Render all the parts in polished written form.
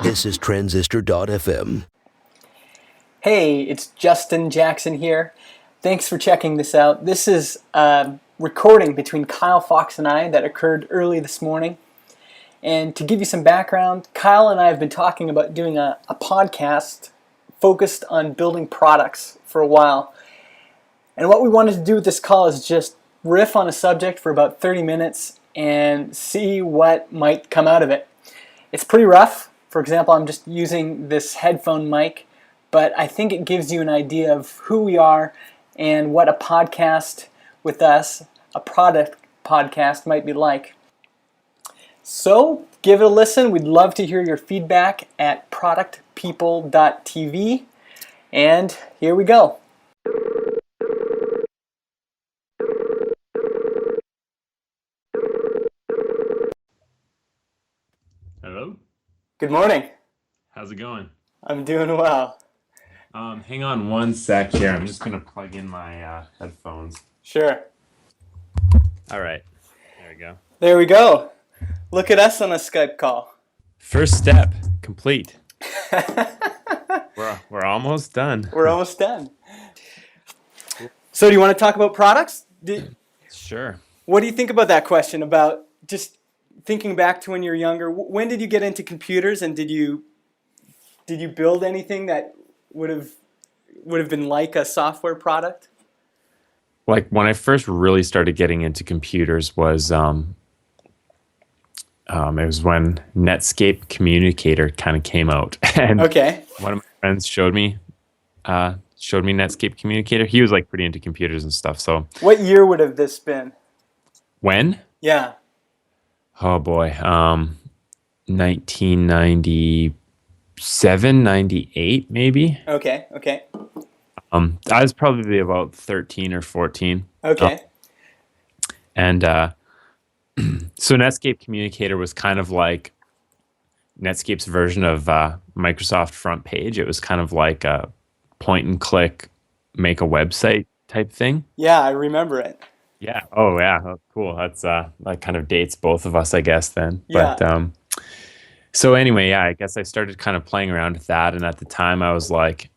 This is Transistor.fm. Hey, it's Justin Jackson here. Thanks for checking this out. This is a recording between Kyle Fox and I that occurred early this morning. And to give you some background, Kyle and I have been talking about doing a podcast focused on building products for a while. And what we wanted to do with this call is just riff on a subject for about 30 minutes and see what might come out of it. It's pretty rough. For example, I'm just using this headphone mic, but I think it gives you an idea of who we are and what a podcast with us, a product podcast, might be like. So give it a listen. We'd love to hear your feedback at productpeople.tv. And here we go. Hello? Good morning. How's it going? I'm doing well. Hang on one sec here. I'm just going to plug in my headphones. Sure. All right. There we go. There we go. Look at us on a Skype call. First step complete. We're almost done. We're almost done. So do you want to talk about products? Sure. What do you think about that question about just thinking back to when you were younger? When did you get into computers, and did you build anything that would have been like a software product? Like when I first really started getting into computers was it was when Netscape Communicator kind of came out, and okay. One of my friends showed me Netscape Communicator. He was like pretty into computers and stuff. So what year would have this been? when? Yeah. Oh boy, 1997, 98 maybe. Okay. I was probably about 13 or 14. Okay. And so Netscape Communicator was kind of like Netscape's version of Microsoft Front Page. It was kind of like a point and click, make a website type thing. Yeah, I remember it. Yeah. Oh, yeah. Oh, cool. That's that kind of dates both of us, I guess. Then. Yeah. But so anyway, yeah. I guess I started kind of playing around with that, and at the time, I was like,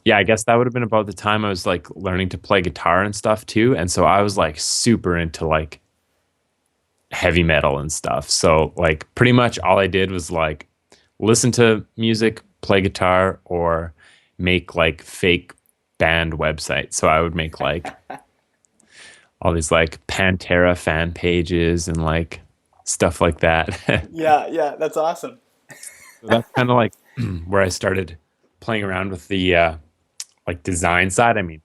yeah, I guess that would have been about the time I was like learning to play guitar and stuff too, and so I was like super into like heavy metal and stuff. So like pretty much all I did was like listen to music, play guitar, or make like fake band websites. So I would make like all these like Pantera fan pages and like stuff like that. Yeah, that's awesome. So that's kind of like where I started playing around with the like design side. I mean,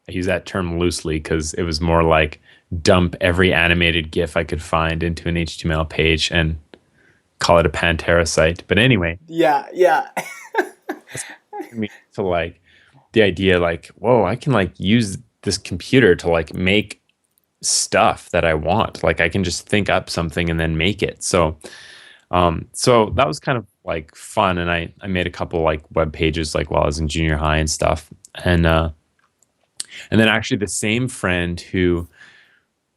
I use that term loosely because it was more like dump every animated GIF I could find into an HTML page and call it a Pantera site. But anyway. Yeah. To like the idea like, whoa, I can like use this computer to like make stuff that I want. Like I can just think up something and then make it. So that was kind of like fun. And I made a couple like web pages like while I was in junior high and stuff. And then actually the same friend who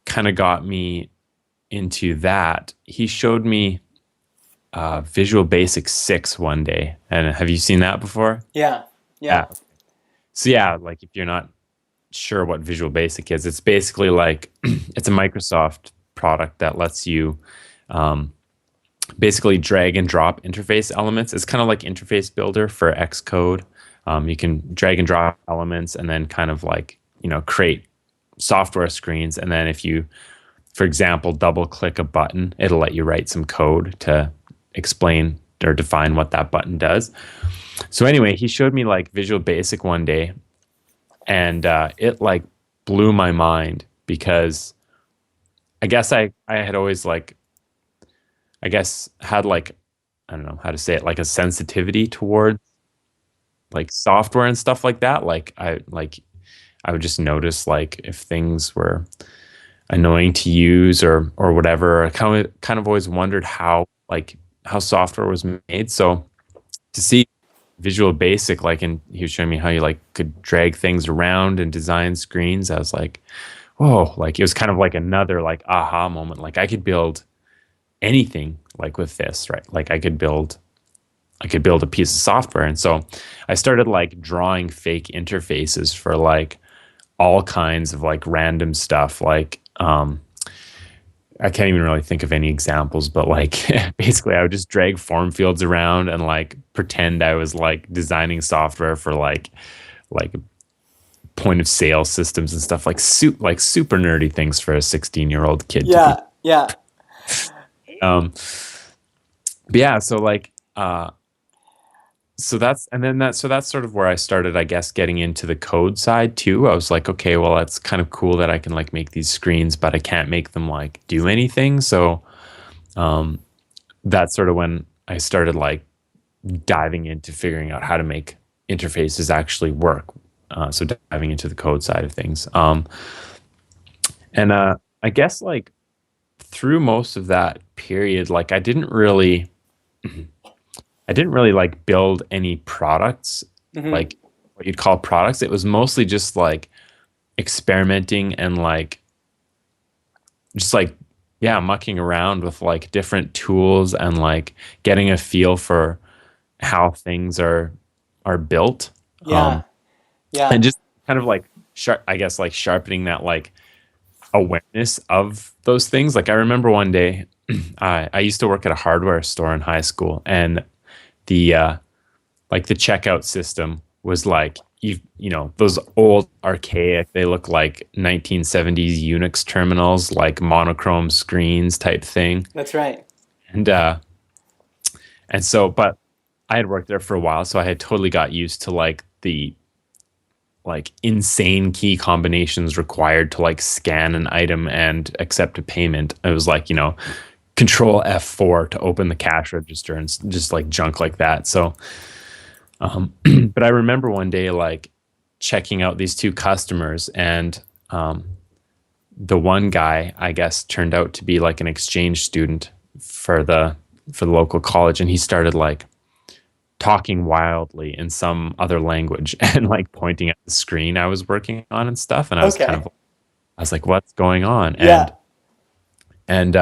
kind of got me into that, he showed me Visual Basic 6 one day. And have you seen that before? Yeah. So yeah, like if you're not sure what Visual Basic is, it's basically like it's a Microsoft product that lets you basically drag and drop interface elements. It's kind of like Interface Builder for Xcode. You can drag and drop elements and then kind of like, create software screens. And then if you, for example, double click a button, it'll let you write some code to explain or define what that button does. So anyway, he showed me like Visual Basic one day, and it like blew my mind because I guess I had always like, I guess had like, I don't know how to say it, like a sensitivity towards like software and stuff like that. Like I would just notice like if things were annoying to use or whatever. I kind of always wondered how software was made. So to see Visual Basic, like, and he was showing me how you like could drag things around and design screens, I was like, whoa, like it was kind of like another like aha moment. Like I could build anything like with this, right? Like I could build a piece of software. And so I started like drawing fake interfaces for like all kinds of like random stuff. Like, I can't even really think of any examples, but like basically I would just drag form fields around and like pretend I was like designing software for like point of sale systems and stuff like super nerdy things for a 16-year-old kid to Yeah, yeah. be. But yeah, so like so that's sort of where I started, I guess, getting into the code side too. I was like, okay, well, that's kind of cool that I can like make these screens, but I can't make them like do anything. So that's sort of when I started like diving into figuring out how to make interfaces actually work. So diving into the code side of things. And I guess like through most of that period, like I didn't really like build any products, like what you'd call products. It was mostly just like experimenting and like just like yeah, mucking around with like different tools and like getting a feel for how things are built. Yeah. Yeah. And just kind of like I guess like sharpening that like awareness of those things. Like I remember one day I used to work at a hardware store in high school, and the like the checkout system was like you know those old archaic, they look like 1970s Unix terminals, like monochrome screens type thing. That's right. And so but I had worked there for a while, so I had totally got used to like the like insane key combinations required to like scan an item and accept a payment. It was like, you know, Control F4 to open the cash register and just like junk like that. So, but I remember one day like checking out these two customers, and the one guy, I guess, turned out to be like an exchange student for the local college, and he started like talking wildly in some other language and like pointing at the screen I was working on and stuff. And I was I was like, what's going on? And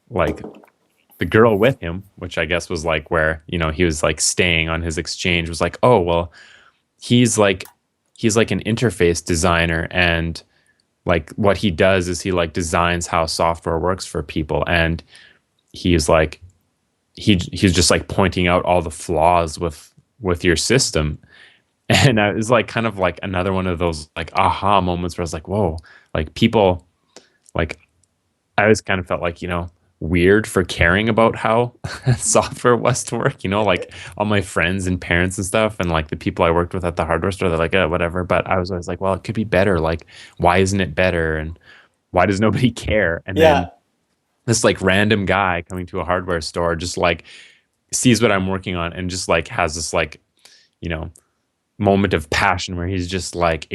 like the girl with him, which I guess was like where, you know, he was like staying on his exchange, was like, oh, well, he's like an interface designer, and like what he does is he like designs how software works for people. And he's like, he's just like pointing out all the flaws with your system. And it was like kind of like another one of those like aha moments where I was like, whoa, like people, like I always kind of felt like, you know, weird for caring about how software was to work, you know, like all my friends and parents and stuff, and like the people I worked with at the hardware store, they're like, whatever. But I was always like, well, it could be better. Like, why isn't it better? And why does nobody care? And then this like random guy coming to a hardware store just like sees what I'm working on and just like has this like, you know, moment of passion where he's just like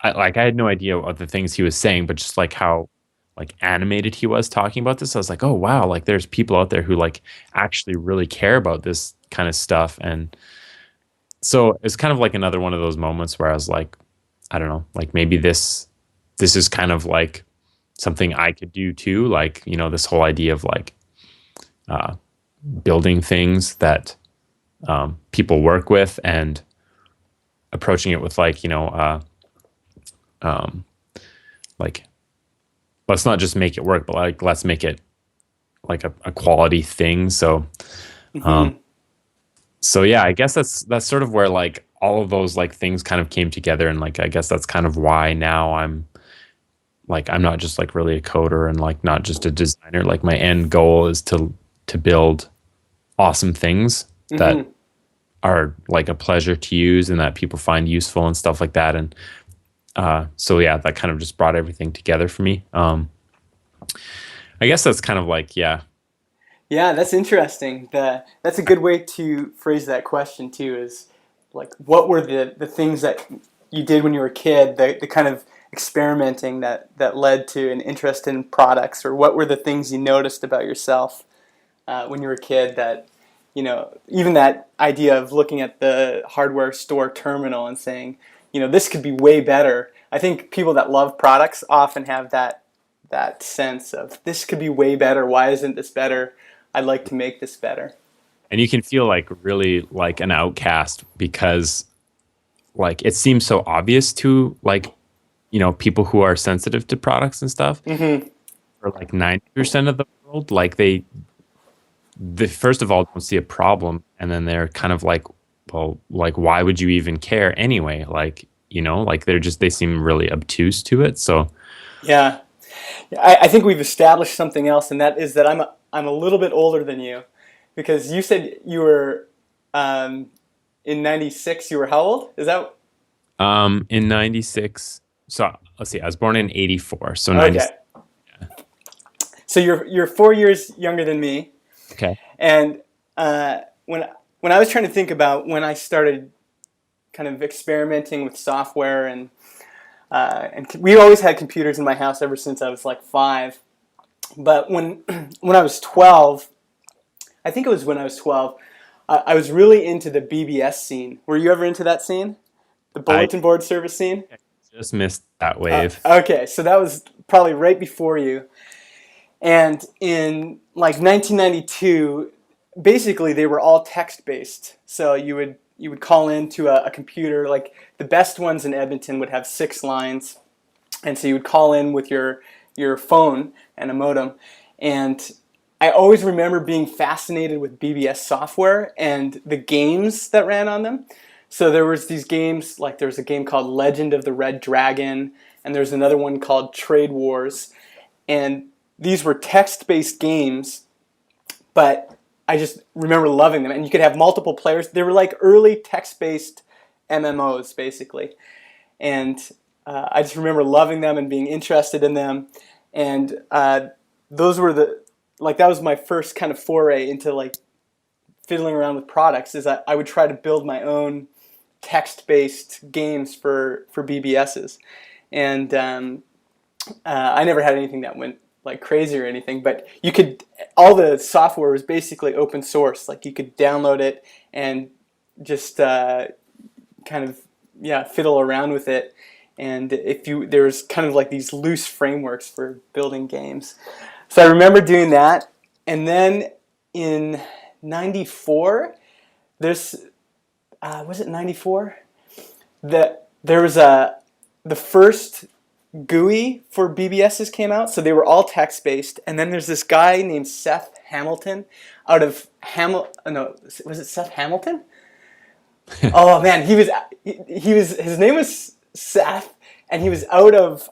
I had no idea what the things he was saying, but just like how like animated he was talking about this. I was like, oh wow, like there's people out there who like actually really care about this kind of stuff. And so it's kind of like another one of those moments where I was like, I don't know, like maybe this is kind of like something I could do too. Like, you know, this whole idea of like building things that people work with and approaching it with like, you know, like, let's not just make it work, but like, let's make it like a quality thing. So, so yeah, I guess that's sort of where like all of those like things kind of came together. And like, I guess that's kind of why now I'm not just like really a coder and like not just a designer. Like my end goal is to build awesome things that are like a pleasure to use and that people find useful and stuff like that. And so yeah, that kind of just brought everything together for me. I guess that's kind of like, yeah. Yeah, that's interesting. That's a good way to phrase that question too, is like, what were the things that you did when you were a kid, the kind of experimenting that led to an interest in products, or what were the things you noticed about yourself when you were a kid that, you know, even that idea of looking at the hardware store terminal and saying, you know, this could be way better. I think people that love products often have that that sense of this could be way better. Why isn't this better? I'd like to make this better. And you can feel like really like an outcast because like it seems so obvious to like, you know, people who are sensitive to products and stuff. Mm-hmm. For like 90% of the world, like they first of all don't see a problem, and then they're kind of like, well, like why would you even care anyway? Like, you know, like they seem really obtuse to it. So yeah, I think we've established something else, and that is that I'm a little bit older than you, because you said you were in '96. You were how old? Is that in '96? So let's see, I was born in '84, so okay? 96. So you're 4 years younger than me. Okay. And when I was trying to think about when I started kind of experimenting with software, and we always had computers in my house ever since I was like 5. But when I was 12, I think it was when I was 12, I was really into the BBS scene. Were you ever into that scene? The bulletin board service scene? I just missed that wave. Okay, so that was probably right before you. And in like 1992, basically they were all text-based. So you would call into a computer. Like the best ones in Edmonton would have 6 lines, and so you would call in with your phone and a modem. And I always remember being fascinated with BBS software and the games that ran on them. So there was these games, like there's a game called Legend of the Red Dragon, and there's another one called Trade Wars, and these were text-based games, but I just remember loving them. And you could have multiple players. They were like early text-based MMOs, basically. And I just remember loving them and being interested in them. And those were that was my first kind of foray into like fiddling around with products, is I would try to build my own text-based games for BBSs. And I never had anything that went like crazy or anything, but all the software was basically open source. Like you could download it and just kind of fiddle around with it. And there was kind of like these loose frameworks for building games. So I remember doing that. And then in '94, was it '94? There was the first GUI for BBSs came out, so they were all text-based. And then there's this guy named Seth Hamilton out of was it Seth Hamilton? Oh man, his name was Seth, and he was out of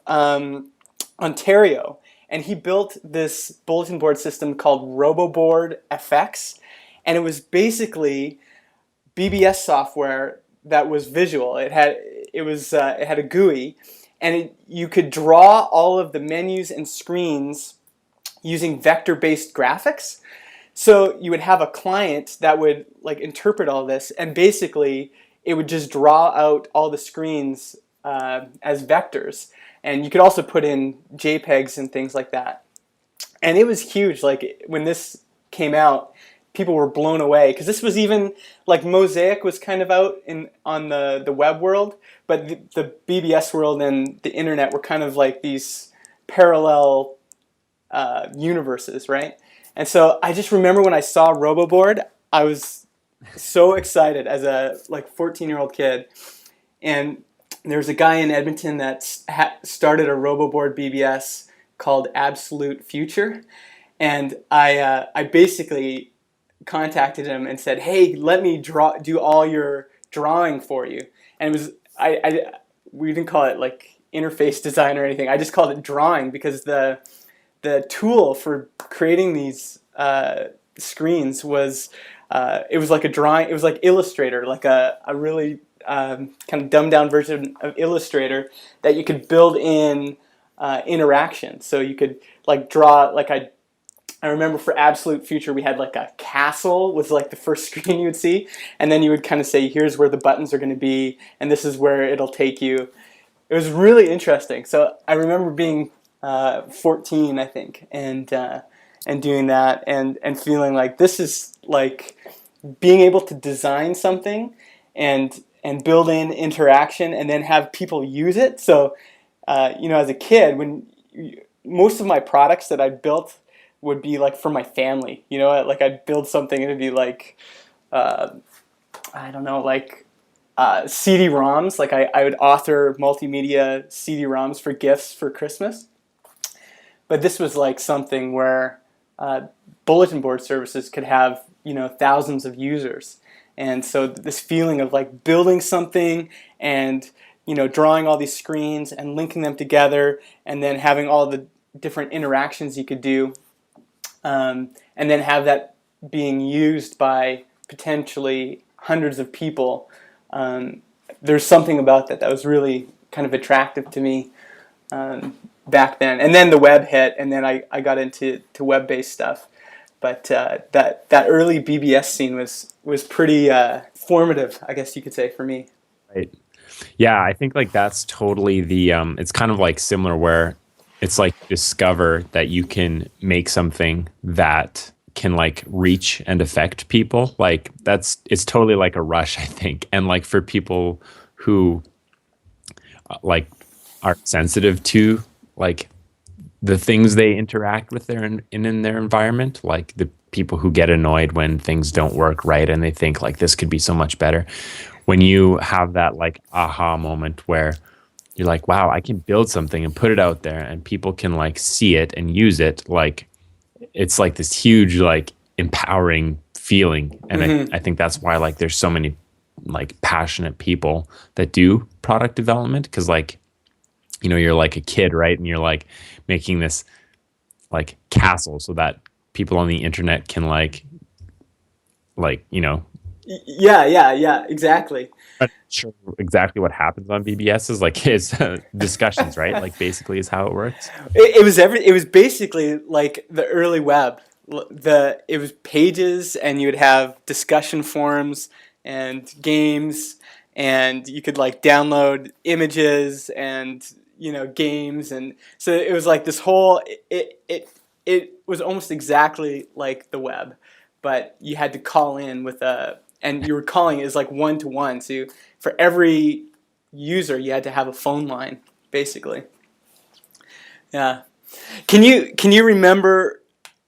Ontario, and he built this bulletin board system called RoboBoard FX, and it was basically BBS software that was visual. It had a GUI. And you could draw all of the menus and screens using vector-based graphics. So you would have a client that would like interpret all this, and basically it would just draw out all the screens as vectors. And you could also put in JPEGs and things like that. And it was huge. Like when this came out, people were blown away, because this was even like Mosaic was kind of out on the web world, but the BBS world and the internet were kind of like these parallel universes, right? And so I just remember when I saw RoboBoard, I was so excited as a like 14-year-old kid. And there was a guy in Edmonton that started a RoboBoard BBS called Absolute Future, and I basically contacted him and said, "Hey, let me do all your drawing for you." And it was we didn't call it like interface design or anything. I just called it drawing, because the tool for creating these screens was it was like a drawing. It was like Illustrator, like a really kind of dumbed down version of Illustrator that you could build in interaction. So you could like draw, like I remember for Absolute Future, we had like a castle was like the first screen you would see, and then you would kind of say, here's where the buttons are going to be, and this is where it'll take you. It was really interesting. So I remember being 14, I think, and doing that, and feeling like this is like being able to design something and build in interaction and then have people use it. So as a kid, when most of my products that I built would be like for my family. You know, like I'd build something and it'd be like, uh, I don't know, like CD-ROMs. Like I would author multimedia CD-ROMs for gifts for Christmas. But this was like something where bulletin board services could have, you know, thousands of users. And so this feeling of like building something and, you know, drawing all these screens and linking them together and then having all the different interactions you could do, and then have that being used by potentially hundreds of people. There's something about that was really kind of attractive to me back then. And then the web hit, and then I got into web-based stuff. But that early BBS scene was pretty formative, I guess you could say, for me. Right. Yeah, I think like that's totally the it's kind of like similar where it's like discover that you can make something that can like reach and affect people. Like it's totally like a rush, I think. And like for people who like are sensitive to like the things they interact with in their environment, like the people who get annoyed when things don't work right and they think like this could be so much better. When you have that like aha moment where you're like, wow, I can build something and put it out there and people can like see it and use it, like it's like this huge like empowering feeling. And I think that's why like there's so many like passionate people that do product development, because like, you know, you're like a kid, right? And you're like making this like castle so that people on the internet can like, you know. Yeah, exactly. I'm not sure exactly what happens on BBS is like it's discussions, right? Like basically is how it works. It was basically like the early web. It was pages, and you would have discussion forums and games, and you could like download images and, you know, games, and so it was like this whole it was almost exactly like the web, but you had to call in with and you were calling is like 1-to-1. So for every user, you had to have a phone line, basically. Yeah. Can you remember?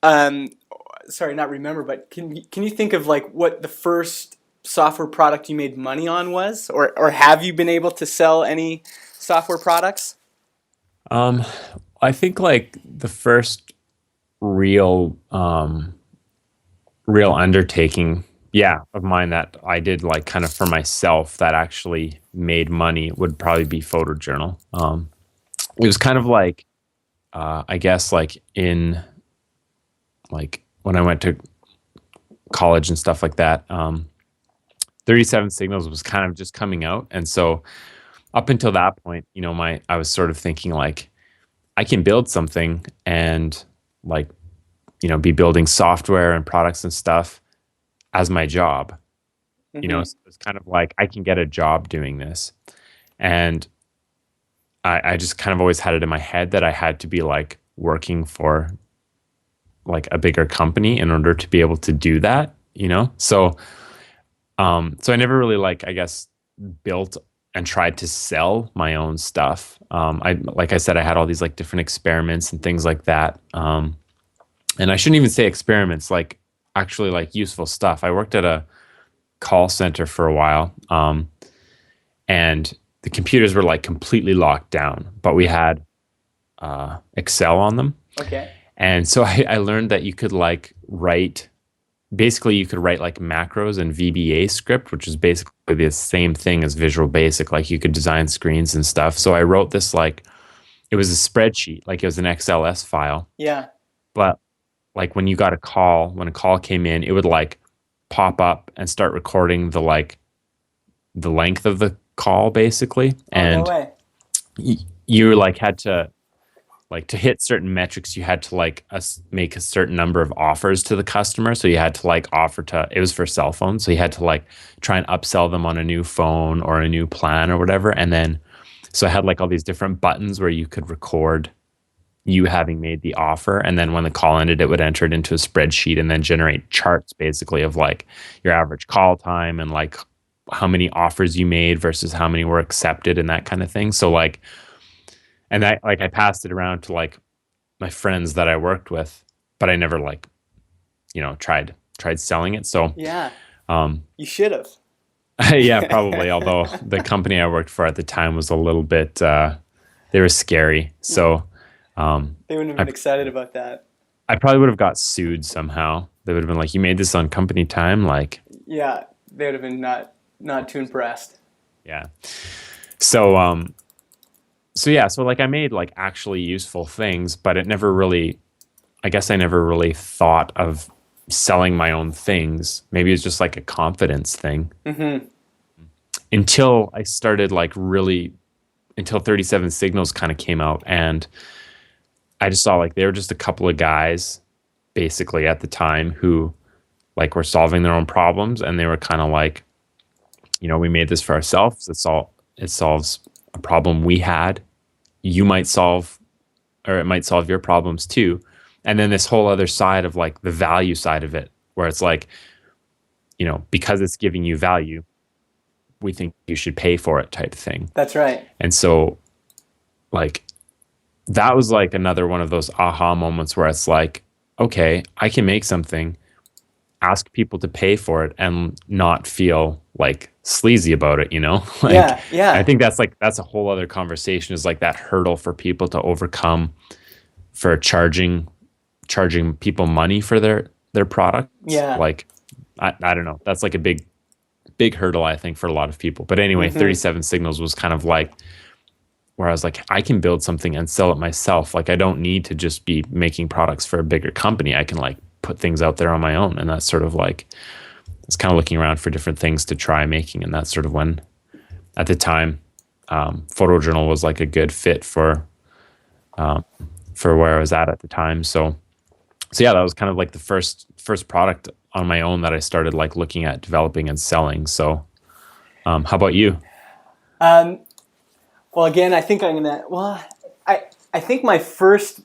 Sorry, not remember, but can you think of like what the first software product you made money on was, or have you been able to sell any software products? I think like the first real undertaking, of mine that I did like kind of for myself that actually made money would probably be photojournal. It was kind of like, I guess like in like when I went to college and stuff like that, 37 Signals was kind of just coming out. And so up until that point, you know, I was sort of thinking like, I can build something and like, you know, be building software and products and stuff as my job. You know, so it's kind of like I can get a job doing this. And I just kind of always had it in my head that I had to be like working for like a bigger company in order to be able to do that, you know? So I never really like, I guess, built and tried to sell my own stuff. Like I said, I had all these like different experiments and things like that. And I shouldn't even say experiments, like actually like useful stuff. I worked at a call center for a while, and the computers were like completely locked down, but we had Excel on them. Okay. And so I learned that you could like write like macros and VBA script, which is basically the same thing as Visual Basic. Like you could design screens and stuff. So I wrote this like, it was a spreadsheet, like it was an XLS file. Yeah. But like when a call came in, it would like pop up and start recording the length of the call basically. And no way. You like had to hit certain metrics, you had to like make a certain number of offers to the customer. So you had to like it was for cell phones. So you had to like try and upsell them on a new phone or a new plan or whatever. And then, so I had like all these different buttons where you could record you having made the offer. And then when the call ended, it would enter it into a spreadsheet and then generate charts basically of like your average call time and like how many offers you made versus how many were accepted and that kind of thing. So like, and I passed it around to like my friends that I worked with, but I never like, tried selling it. So Yeah, um, you should have. yeah, probably. Although the company I worked for at the time was a little bit, they were scary. So They wouldn't have I been excited about that. I probably would have got sued somehow. They would have been like, "You made this on company time," like, Yeah, they would have been not too impressed. yeah. So so like I made like actually useful things, but it never really, I guess I never really thought of selling my own things. Maybe it's just like a confidence thing. Mm-hmm. Until I started like really, until 37 Signals kind of came out, and I just saw like they were just a couple of guys basically at the time who like were solving their own problems, and they were kind of like, we made this for ourselves. It solves a problem we had. You might solve, or it might solve your problems too. And then this whole other side of like the value side of it, where it's like, because it's giving you value, we think you should pay for it type thing. That's right. And so like that was like another one of those aha moments where it's like, okay, I can make something, ask people to pay for it, and not feel like sleazy about it, like, Yeah. I think that's a whole other conversation, is like that hurdle for people to overcome for charging people money for their products. Yeah. Like, I don't know. That's like a big hurdle, I think, for a lot of people. But anyway, Mm-hmm. 37 Signals was kind of like where I was like, I can build something and sell it myself. Like, I don't need to just be making products for a bigger company. I can like put things out there on my own. And that's sort of like, it's kind of looking around for different things to try making. And that's sort of when, at the time, photojournal was like a good fit for where I was at the time. So yeah, that was kind of like the first product on my own that I started like looking at developing and selling. So how about you? Well, again, I think I think my first,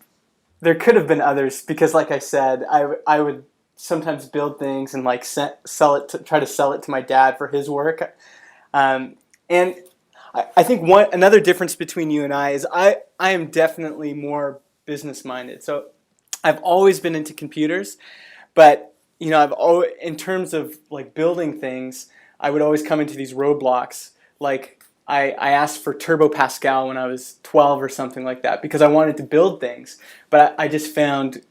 there could have been others, because like I said, I would sometimes build things and like try to sell it to my dad for his work. And I think another difference between you and I is I am definitely more business minded. So I've always been into computers, but I've always, in terms of like building things, I would always come into these roadblocks. Like I asked for Turbo Pascal when I was 12 or something like that, because I wanted to build things, but I just found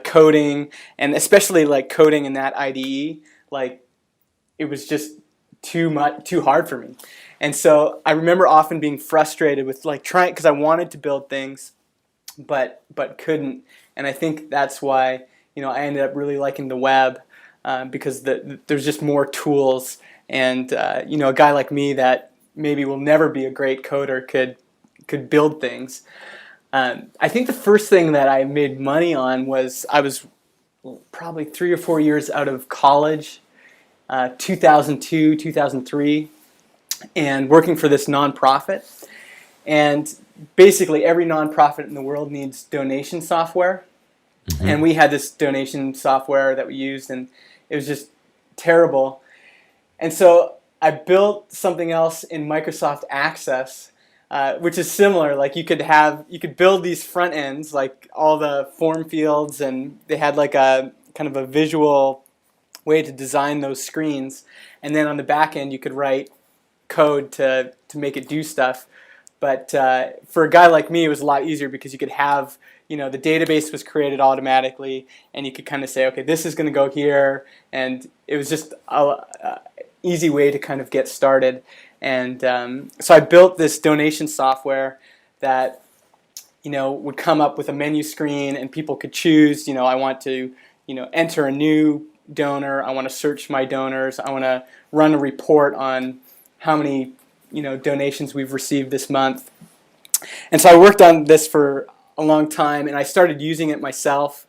coding, and especially like coding in that IDE, like it was just too hard for me. And so I remember often being frustrated with like trying, because I wanted to build things, but couldn't. And I think that's why I ended up really liking the web, because there's just more tools, and a guy like me that maybe will never be a great coder could build things. I think the first thing that I made money on was, I was probably 3 or 4 years out of college, 2002, 2003, and working for this nonprofit. And basically every nonprofit in the world needs donation software. Mm-hmm. And we had this donation software that we used, and it was just terrible. And so I built something else in Microsoft Access, which is similar. Like you could build these front ends, like all the form fields, and they had like a kind of a visual way to design those screens. And then on the back end, you could write code to make it do stuff. But for a guy like me, it was a lot easier, because you could have, the database was created automatically, and you could kind of say, okay, this is going to go here, and it was just a easy way to kind of get started. And so I built this donation software that would come up with a menu screen, and people could choose, I want to enter a new donor, I want to search my donors, I want to run a report on how many donations we've received this month. And so I worked on this for a long time, and I started using it myself.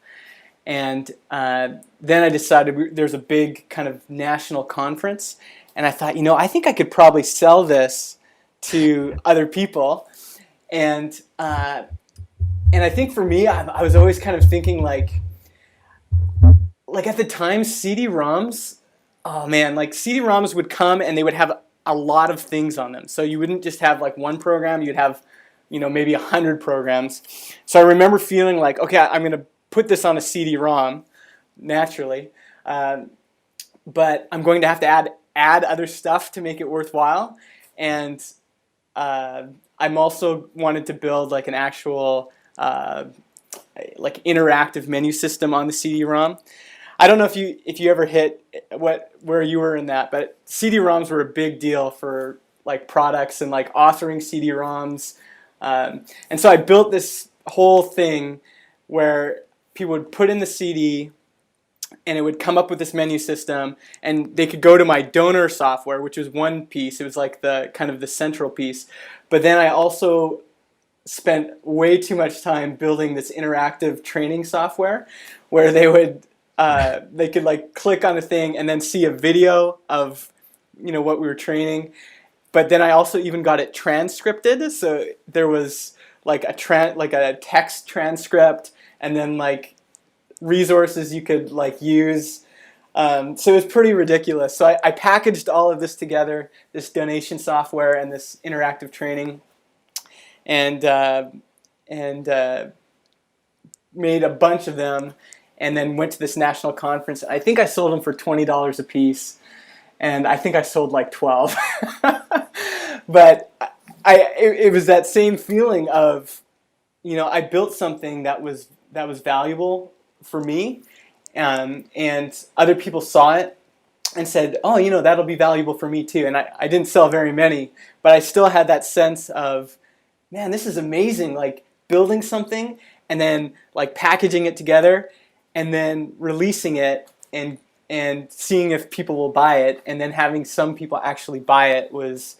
And then I decided there's a big kind of national conference, and I thought, I think I could probably sell this to other people. And I think for me, I was always kind of thinking like at the time, CD-ROMs, oh man, like CD-ROMs would come and they would have a lot of things on them. So you wouldn't just have like one program, you'd have maybe 100 programs. So I remember feeling like, okay, I'm going to put this on a CD-ROM, naturally, but I'm going to have to add other stuff to make it worthwhile. And I'm also wanted to build like an actual like interactive menu system on the CD-ROM. I don't know if you ever hit where you were in that, but CD-ROMs were a big deal for like products and like authoring CD-ROMs. And so I built this whole thing where people would put in the CD and it would come up with this menu system, and they could go to my donor software, which was one piece. It was like the kind of the central piece. But then I also spent way too much time building this interactive training software where they could like click on a thing and then see a video of what we were training. But then I also even got it transcripted, so there was like a text transcript, and then like resources you could like use. So it was pretty ridiculous. So I packaged all of this together, this donation software and this interactive training, and made a bunch of them, and then went to this national conference. I think I sold them for $20 a piece, and I think I sold like 12. But it was that same feeling of, I built something that was valuable for me, and other people saw it and said, oh, that'll be valuable for me too. And I didn't sell very many, but I still had that sense of, man, this is amazing, like building something and then like packaging it together and then releasing it and seeing if people will buy it, and then having some people actually buy it was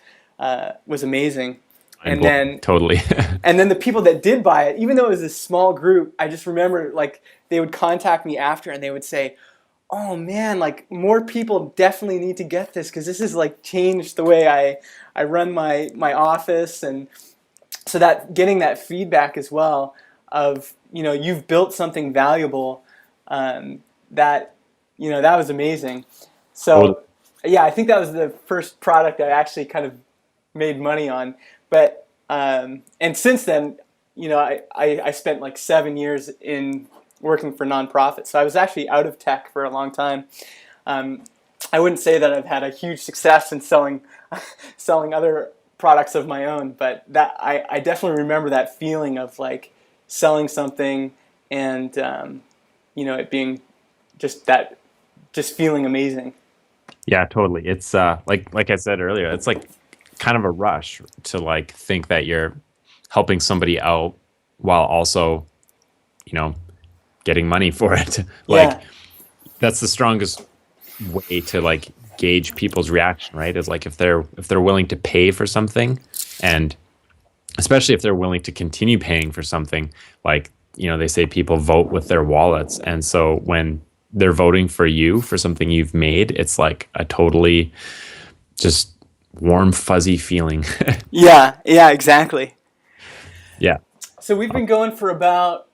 amazing. And then totally. And then the people that did buy it, even though it was a small group, I just remember like they would contact me after and they would say, oh man, like more people definitely need to get this because this has like changed the way I run my office. And so that getting that feedback as well of, you've built something valuable, that was amazing. So yeah, I think that was the first product I actually kind of made money on. But and since then, I spent like 7 years in working for nonprofits. So I was actually out of tech for a long time. I wouldn't say that I've had a huge success in selling other products of my own, but that I definitely remember that feeling of like selling something and it being just feeling amazing. Yeah, totally. It's like I said earlier, it's like kind of a rush to like think that you're helping somebody out while also, getting money for it. Like that's the strongest way to like gauge people's reaction, right? Is like if they're willing to pay for something, and especially if they're willing to continue paying for something, like, they say people vote with their wallets. And so when they're voting for you for something you've made, it's like a totally just warm, fuzzy feeling. Yeah, exactly. Yeah. So we've been going for about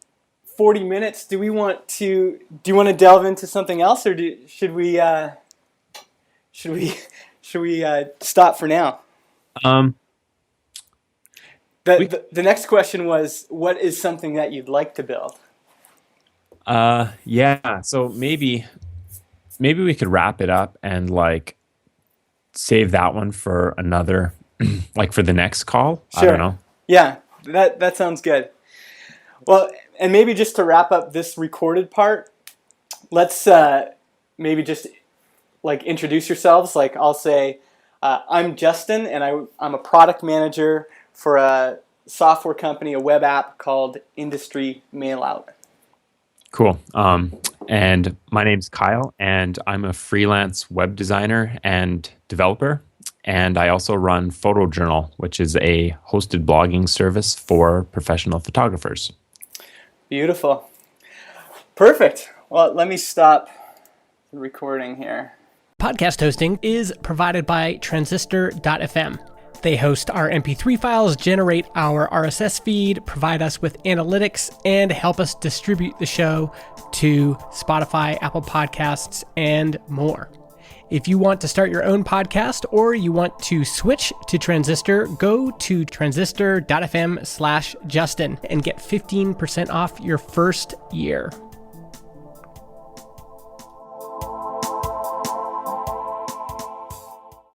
40 minutes. Do you want to delve into something else, or should we stop for now? The next question was, what is something that you'd like to build? Yeah. So maybe we could wrap it up and like save that one for another, like for the next call. Sure. I don't know. Yeah, that sounds good. Well, and maybe just to wrap up this recorded part, let's maybe just like introduce yourselves. Like I'll say, I'm Justin, and I'm a product manager for a software company, a web app called Industry Mailout. Cool. And my name's Kyle, and I'm a freelance web designer and developer. And I also run Photojournal, which is a hosted blogging service for professional photographers. Beautiful. Perfect. Well, let me stop the recording here. Podcast hosting is provided by Transistor.fm. They host our MP3 files, generate our RSS feed, provide us with analytics, and help us distribute the show to Spotify, Apple Podcasts, and more. If you want to start your own podcast or you want to switch to Transistor, go to transistor.fm/Justin and get 15% off your first year.